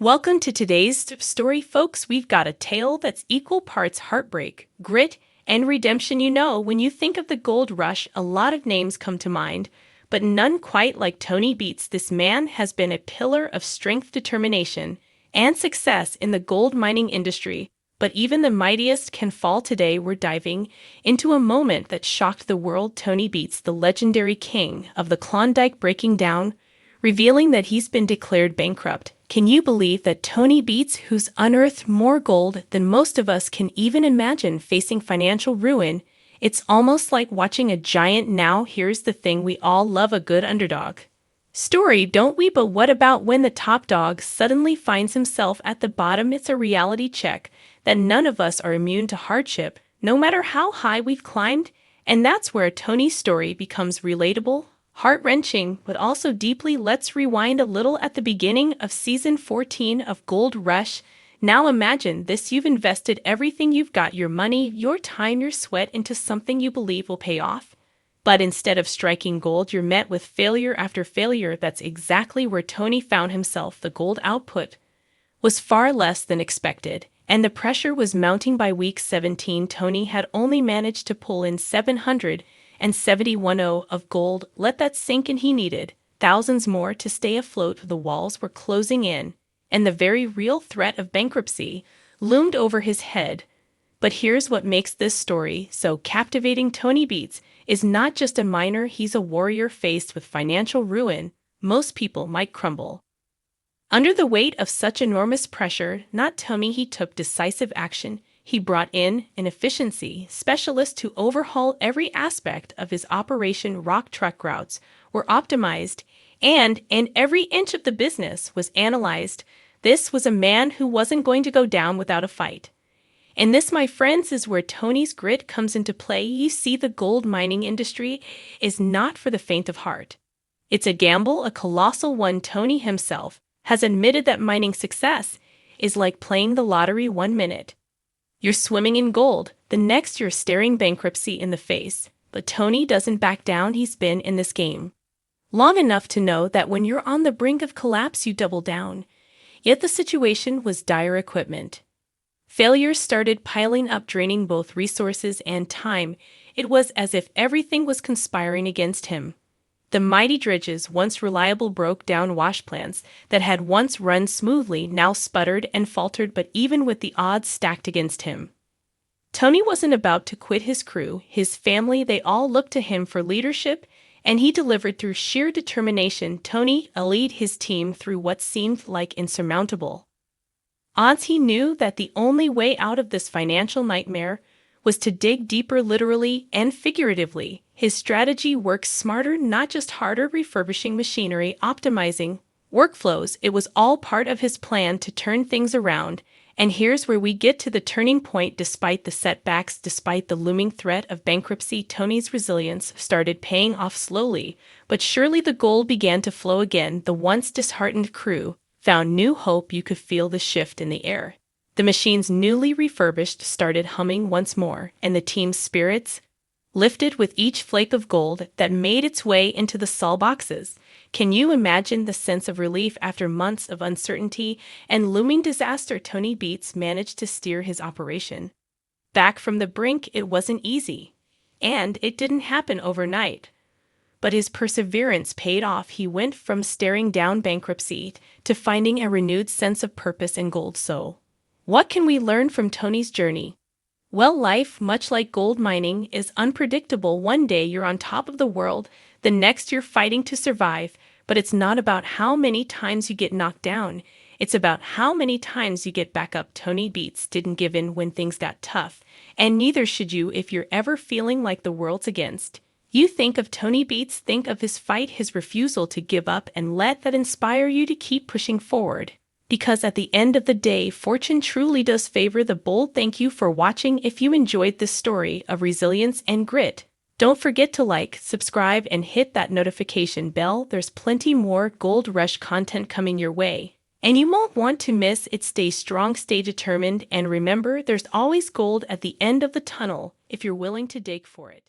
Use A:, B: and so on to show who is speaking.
A: Welcome to today's story, folks. We've got a tale that's equal parts heartbreak, grit, and redemption. When you think of the gold rush, a lot of names come to mind, but none quite like Tony Beets. This man has been a pillar of strength, determination, and success in the gold mining industry. But even the mightiest can fall. Today, we're diving into a moment that shocked the world. Tony Beets, the legendary king of the Klondike, breaking down, revealing that he's been declared bankrupt. Can you believe that Tony Beets, who's unearthed more gold than most of us can even imagine, facing financial ruin? It's almost like watching a giant. Now, here's the thing, we all love a good underdog story, don't we? But what about when the top dog suddenly finds himself at the bottom? It's a reality check that none of us are immune to hardship, no matter how high we've climbed. And that's where Tony's story becomes relatable, heart-wrenching, but also deeply. Let's rewind a little at the beginning of season 14 of Gold Rush. Now imagine this: you've invested everything you've got, your money, your time, your sweat, into something you believe will pay off. But instead of striking gold, you're met with failure after failure. That's exactly where Tony found himself. The gold output was far less than expected, and the pressure was mounting. By week 17, Tony had only managed to pull in 771 of gold. Let that sink in. He needed thousands more to stay afloat. The walls were closing in, and the very real threat of bankruptcy loomed over his head. But here's what makes this story so captivating: Tony Beets is not just a miner, he's a warrior. Faced with financial ruin, most people might crumble under the weight of such enormous pressure. Not Tony. He took decisive action. He brought in an efficiency specialist to overhaul every aspect of his operation. Rock truck routes were optimized, and every inch of the business was analyzed. This was a man who wasn't going to go down without a fight. And this, my friends, is where Tony's grit comes into play. You see, the gold mining industry is not for the faint of heart. It's a gamble, a colossal one. Tony himself has admitted that mining success is like playing the lottery. 1 minute you're swimming in gold, the next you're staring bankruptcy in the face. But Tony doesn't back down. He's been in this game long enough to know that when you're on the brink of collapse, you double down. Yet the situation was dire. Equipment failures started piling up, draining both resources and time. It was as if everything was conspiring against him. The mighty dredges, once reliable, broke down. Wash plants that had once run smoothly now sputtered and faltered. But even with the odds stacked against him, Tony wasn't about to quit. His crew, his family, they all looked to him for leadership, and he delivered through sheer determination. Tony led his team through what seemed like insurmountable odds. He knew that the only way out of this financial nightmare was to dig deeper, literally and figuratively. His strategy worked smarter, not just harder. Refurbishing machinery, optimizing workflows, it was all part of his plan to turn things around. And here's where we get to the turning point. Despite the setbacks, despite the looming threat of bankruptcy, Tony's resilience started paying off. Slowly but surely, the gold began to flow again. The once disheartened crew found new hope. You could feel the shift in the air. The machines, newly refurbished, started humming once more, and the team's spirits lifted with each flake of gold that made its way into the salt boxes. Can you imagine the sense of relief after months of uncertainty and looming disaster? Tony Beets managed to steer his operation back from the brink. It wasn't easy, and it didn't happen overnight. But his perseverance paid off. He went from staring down bankruptcy to finding a renewed sense of purpose in gold. So, what can we learn from Tony's journey? Well, life, much like gold mining, is unpredictable. One day you're on top of the world, the next you're fighting to survive. But it's not about how many times you get knocked down, it's about how many times you get back up. Tony Beets didn't give in when things got tough, and neither should you if you're ever feeling like the world's against you. Think of Tony Beets, think of his fight, his refusal to give up, and let that inspire you to keep pushing forward. Because at the end of the day, fortune truly does favor the bold. Thank you for watching. If you enjoyed this story of resilience and grit, don't forget to like, subscribe, and hit that notification bell. There's plenty more Gold Rush content coming your way, and you won't want to miss it. Stay strong, stay determined, and remember, there's always gold at the end of the tunnel if you're willing to dig for it.